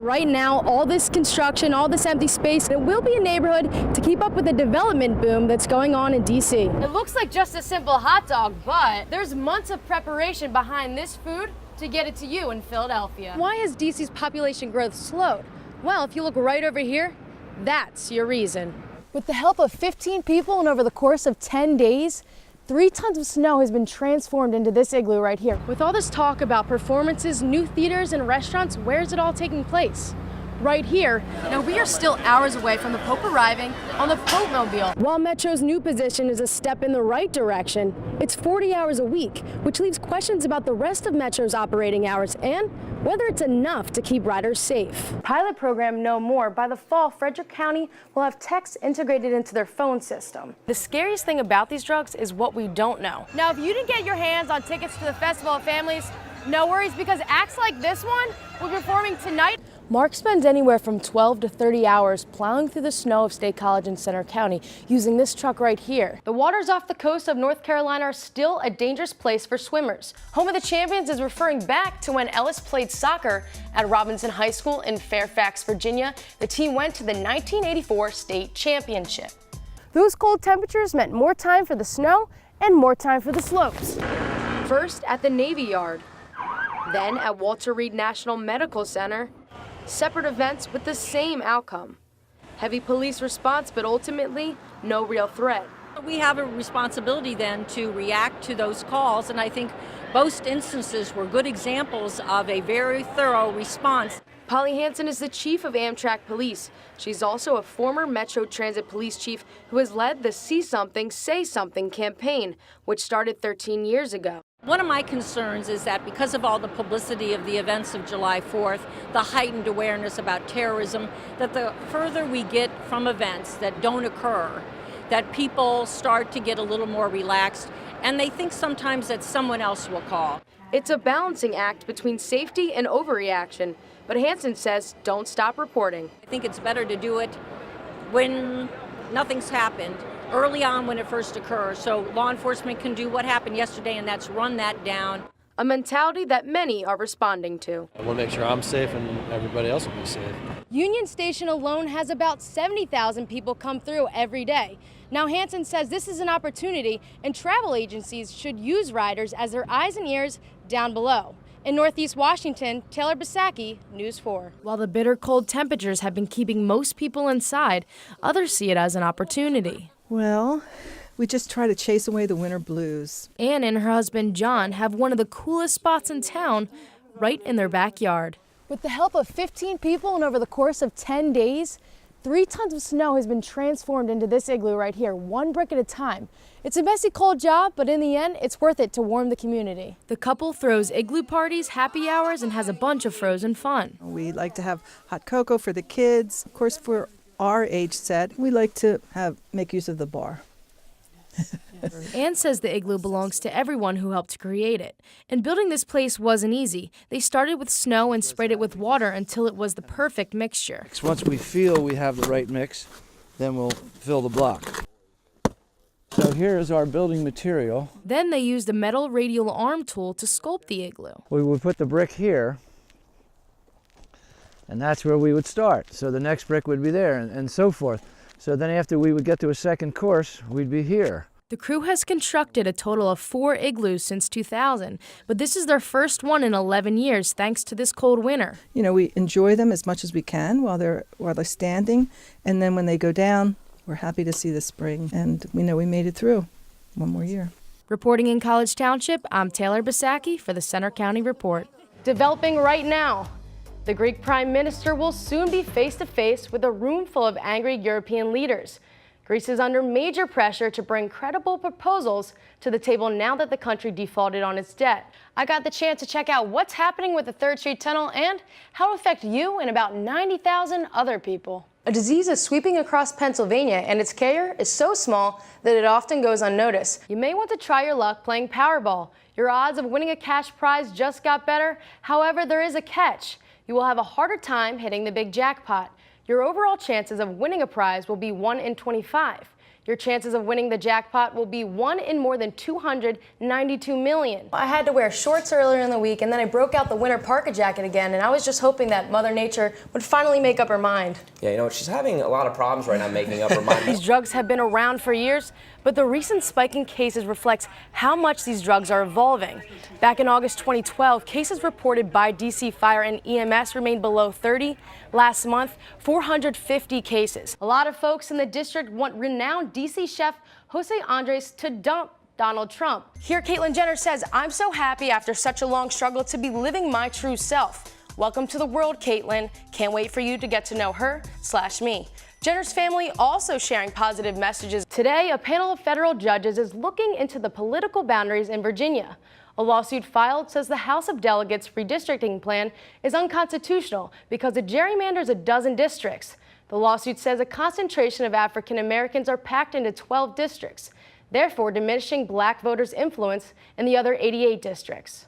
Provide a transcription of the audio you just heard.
Right now, all this construction, all this empty space, it will be a neighborhood to keep up with the development boom that's going on in DC. It looks like just a simple hot dog, but there's months of preparation behind this food to get it to you in Philadelphia. Why has DC's population growth slowed? Well, if you look right over here, that's your reason. With the help of 15 people and over the course of 10 days, 3 tons of snow has been transformed into this igloo right here. With all this talk about performances, new theaters, and restaurants, where's it all taking place? Right here. Now, we are still hours away from the Pope arriving on the Pope-mobile. While Metro's new position is a step in the right direction, it's 40 hours a week, which leaves questions about the rest of Metro's operating hours and whether it's enough to keep riders safe. Pilot program No More. By the fall, Frederick County will have text integrated into their phone system. The scariest thing about these drugs is what we don't know. Now, if you didn't get your hands on tickets to the Festival of Families, no worries, because acts like this one will be performing tonight. Mark spends anywhere from 12 to 30 hours plowing through the snow of State College in Center County using this truck right here. The waters off the coast of North Carolina are still a dangerous place for swimmers. Home of the Champions is referring back to when Ellis played soccer at Robinson High School in Fairfax, Virginia. The team went to the 1984 state championship. Those cold temperatures meant more time for the snow and more time for the slopes. First at the Navy Yard, then at Walter Reed National Medical Center. Separate events with the same outcome. Heavy police response, but ultimately, no real threat. We have a responsibility then to react to those calls, and I think most instances were good examples of a very thorough response. Polly Hansen is the chief of Amtrak Police. She's also a former Metro Transit Police chief who has led the See Something, Say Something campaign, which started 13 years ago. One of my concerns is that because of all the publicity of the events of July 4th, the heightened awareness about terrorism, that the further we get from events that don't occur, that people start to get a little more relaxed, and they think sometimes that someone else will call. It's a balancing act between safety and overreaction, but Hansen says don't stop reporting. I think it's better to do it when nothing's happened, early on when it first occurs, so law enforcement can do what happened yesterday, and that's run that down. A mentality that many are responding to. I want to make sure I'm safe and everybody else will be safe. Union Station alone has about 70,000 people come through every day. Now, Hansen says this is an opportunity, and travel agencies should use riders as their eyes and ears down below. In Northeast Washington, Taylor Bisacky, News 4. While the bitter cold temperatures have been keeping most people inside, others see it as an opportunity. Well, we just try to chase away the winter blues. Ann and her husband John have one of the coolest spots in town right in their backyard. With the help of 15 people and over the course of 10 days, 3 tons of snow has been transformed into this igloo right here, one brick at a time. It's a messy, cold job, but in the end, it's worth it to warm the community. The couple throws igloo parties, happy hours, and has a bunch of frozen fun. We like to have hot cocoa for the kids. Of course, for our age set, we like to make use of the bar. Ann says the igloo belongs to everyone who helped create it. And building this place wasn't easy. They started with snow and sprayed it with water until it was the perfect mixture. Once we feel we have the right mix, then we'll fill the block. So here is our building material. Then they used a metal radial arm tool to sculpt the igloo. We would put the brick here, and that's where we would start. So the next brick would be there, and so forth. So then after we would get to a second course, we'd be here. The crew has constructed a total of 4 igloos since 2000, but this is their first one in 11 years thanks to this cold winter. You know, we enjoy them as much as we can while they're standing, and then when they go down, we're happy to see the spring, and we know we made it through one more year. Reporting in College Township, I'm Taylor Bisacky for the Center County Report. Developing right now. The Greek Prime Minister will soon be face-to-face with a room full of angry European leaders. Greece is under major pressure to bring credible proposals to the table now that the country defaulted on its debt. I got the chance to check out what's happening with the 3rd Street Tunnel and how it will affect you and about 90,000 other people. A disease is sweeping across Pennsylvania, and its carrier is so small that it often goes unnoticed. You may want to try your luck playing Powerball. Your odds of winning a cash prize just got better. However, there is a catch. You will have a harder time hitting the big jackpot. Your overall chances of winning a prize will be 1 in 25. Your chances of winning the jackpot will be 1 in more than 292 million. I had to wear shorts earlier in the week, and then I broke out the winter parka jacket again, and I was just hoping that Mother Nature would finally make up her mind. Yeah, you know, she's having a lot of problems right now making up her mind. These drugs have been around for years, but the recent spike in cases reflects how much these drugs are evolving. Back in August 2012, cases reported by DC Fire and EMS remained below 30. Last month, 450 cases. A lot of folks in the district want renowned DC chef Jose Andres to dump Donald Trump. Here, Caitlyn Jenner says, "I'm so happy after such a long struggle to be living my true self. Welcome to the world, Caitlyn. Can't wait for you to get to know her/me." Jenner's family also sharing positive messages. Today, a panel of federal judges is looking into the political boundaries in Virginia. A lawsuit filed says the House of Delegates redistricting plan is unconstitutional because it gerrymanders a dozen districts. The lawsuit says a concentration of African Americans are packed into 12 districts, therefore diminishing black voters' influence in the other 88 districts.